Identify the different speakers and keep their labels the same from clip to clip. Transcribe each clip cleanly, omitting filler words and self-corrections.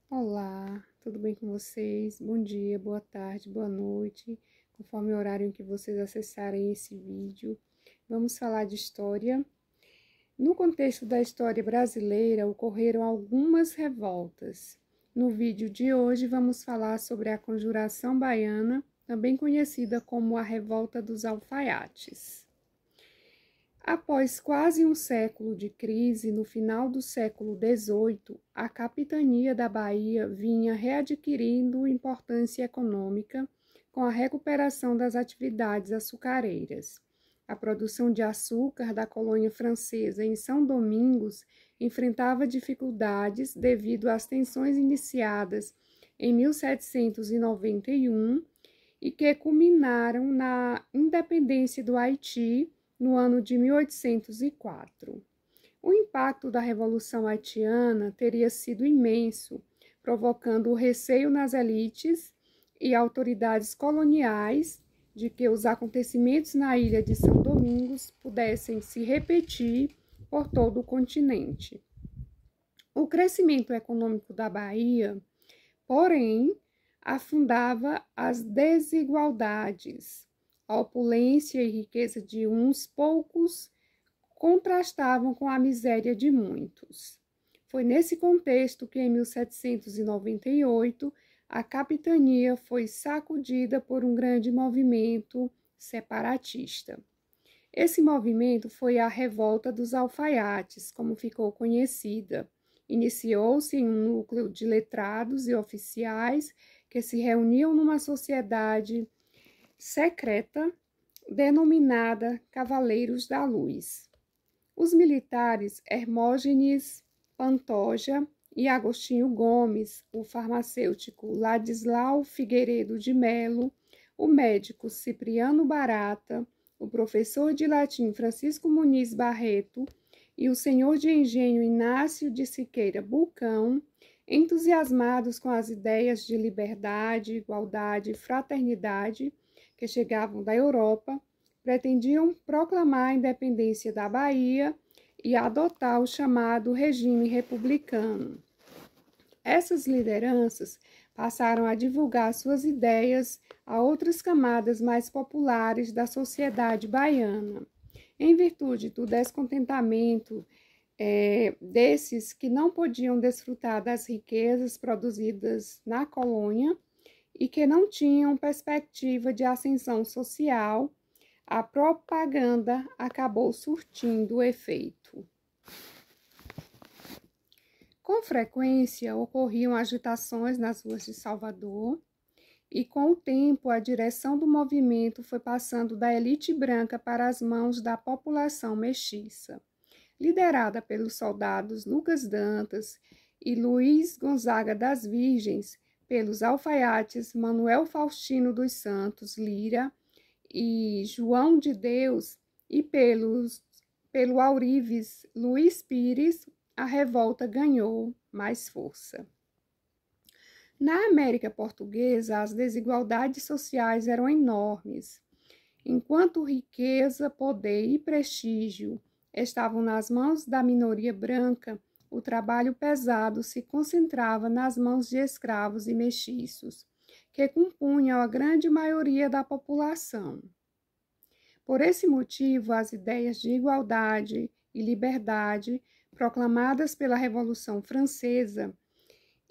Speaker 1: Olá, tudo bem com vocês? Bom dia, boa tarde, boa noite, conforme o horário em que vocês acessarem esse vídeo. Vamos falar de história. No contexto da história brasileira, ocorreram algumas revoltas. No vídeo de hoje, vamos falar sobre a Conjuração Baiana, também conhecida como a Revolta dos Alfaiates. Após quase um século de crise, no final do século XVIII, a capitania da Bahia vinha readquirindo importância econômica com a recuperação das atividades açucareiras. A produção de açúcar da colônia francesa em São Domingos enfrentava dificuldades devido às tensões iniciadas em 1791 e que culminaram na independência do Haiti no ano de 1804. O impacto da Revolução Haitiana teria sido imenso, provocando o receio nas elites e autoridades coloniais de que os acontecimentos na ilha de São Domingos pudessem se repetir por todo o continente. O crescimento econômico da Bahia, porém, afundava as desigualdades. A opulência e riqueza de uns poucos contrastavam com a miséria de muitos. Foi nesse contexto que, em 1798, a capitania foi sacudida por um grande movimento separatista. Esse movimento foi a Revolta dos Alfaiates, como ficou conhecida. Iniciou-se em um núcleo de letrados e oficiais que se reuniam numa sociedade secreta denominada Cavaleiros da Luz. Os militares Hermógenes Pantoja e Agostinho Gomes, o farmacêutico Ladislau Figueiredo de Melo, o médico Cipriano Barata, o professor de latim Francisco Muniz Barreto e o senhor de engenho Inácio de Siqueira Bulcão, entusiasmados com as ideias de liberdade, igualdade e fraternidade que chegavam da Europa, pretendiam proclamar a independência da Bahia e adotar o chamado regime republicano. Essas lideranças passaram a divulgar suas ideias a outras camadas mais populares da sociedade baiana. Em virtude do descontentamento desses que não podiam desfrutar das riquezas produzidas na colônia, e que não tinham perspectiva de ascensão social, a propaganda acabou surtindo efeito. Com frequência ocorriam agitações nas ruas de Salvador, e com o tempo a direção do movimento foi passando da elite branca para as mãos da população mestiça. Liderada pelos soldados Lucas Dantas e Luiz Gonzaga das Virgens, pelos alfaiates Manuel Faustino dos Santos Lira e João de Deus e pelo Aurives Luiz Pires, a revolta ganhou mais força. Na América Portuguesa, as desigualdades sociais eram enormes. Enquanto riqueza, poder e prestígio estavam nas mãos da minoria branca, o trabalho pesado se concentrava nas mãos de escravos e mestiços, que compunham a grande maioria da população. Por esse motivo, as ideias de igualdade e liberdade proclamadas pela Revolução Francesa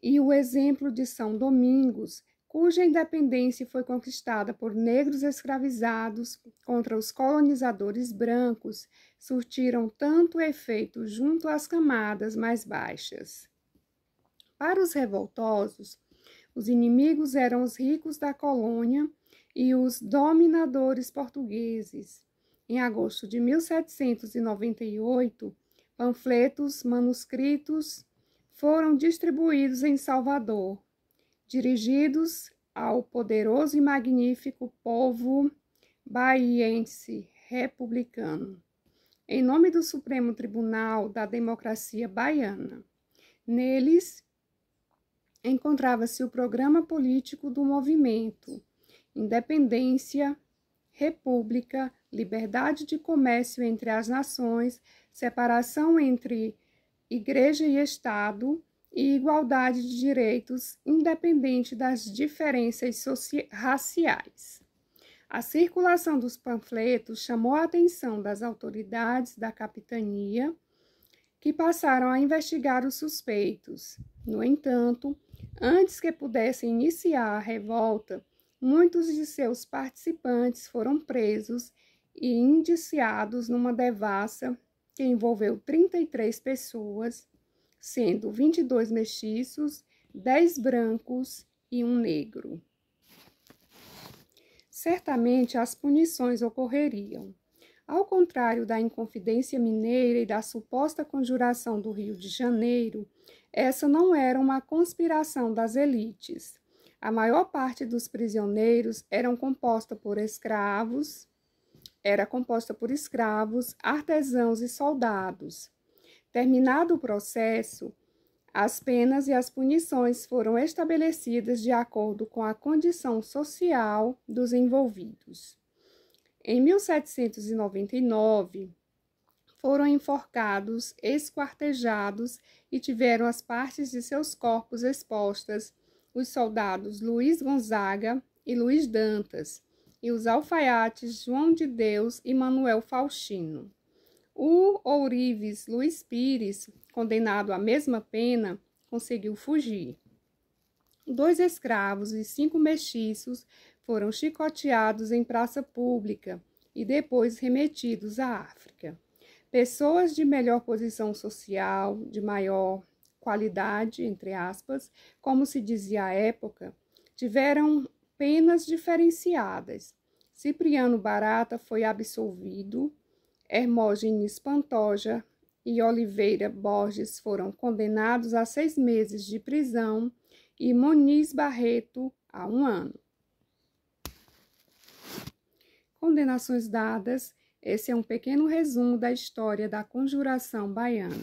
Speaker 1: e o exemplo de São Domingos, cuja independência foi conquistada por negros escravizados contra os colonizadores brancos, surtiram tanto efeito junto às camadas mais baixas. Para os revoltosos, os inimigos eram os ricos da colônia e os dominadores portugueses. Em agosto de 1798, panfletos manuscritos foram distribuídos em Salvador, dirigidos ao poderoso e magnífico povo baiense republicano, em nome do Supremo Tribunal da Democracia Baiana. Neles encontrava-se o programa político do movimento: independência, república, liberdade de comércio entre as nações, separação entre Igreja e Estado e igualdade de direitos, independente das diferenças raciais. A circulação dos panfletos chamou a atenção das autoridades da capitania, que passaram a investigar os suspeitos. No entanto, antes que pudessem iniciar a revolta, muitos de seus participantes foram presos e indiciados numa devassa que envolveu 33 pessoas, sendo 22 mestiços, 10 brancos e um negro. Certamente as punições ocorreriam. Ao contrário da Inconfidência Mineira e da suposta conjuração do Rio de Janeiro, essa não era uma conspiração das elites. A maior parte dos prisioneiros era composta por escravos, artesãos e soldados. Terminado o processo, as penas e as punições foram estabelecidas de acordo com a condição social dos envolvidos. Em 1799, foram enforcados, esquartejados e tiveram as partes de seus corpos expostas os soldados Luiz Gonzaga e Luiz Dantas e os alfaiates João de Deus e Manuel Faustino. O ourives Luiz Pires, condenado à mesma pena, conseguiu fugir. 2 escravos e 5 mestiços foram chicoteados em praça pública e depois remetidos à África. Pessoas de melhor posição social, de maior qualidade, entre aspas, como se dizia à época, tiveram penas diferenciadas. Cipriano Barata foi absolvido, Hermógenes Pantoja e Oliveira Borges foram condenados a 6 meses de prisão e Muniz Barreto a 1 ano. Condenações dadas, esse é um pequeno resumo da história da Conjuração Baiana.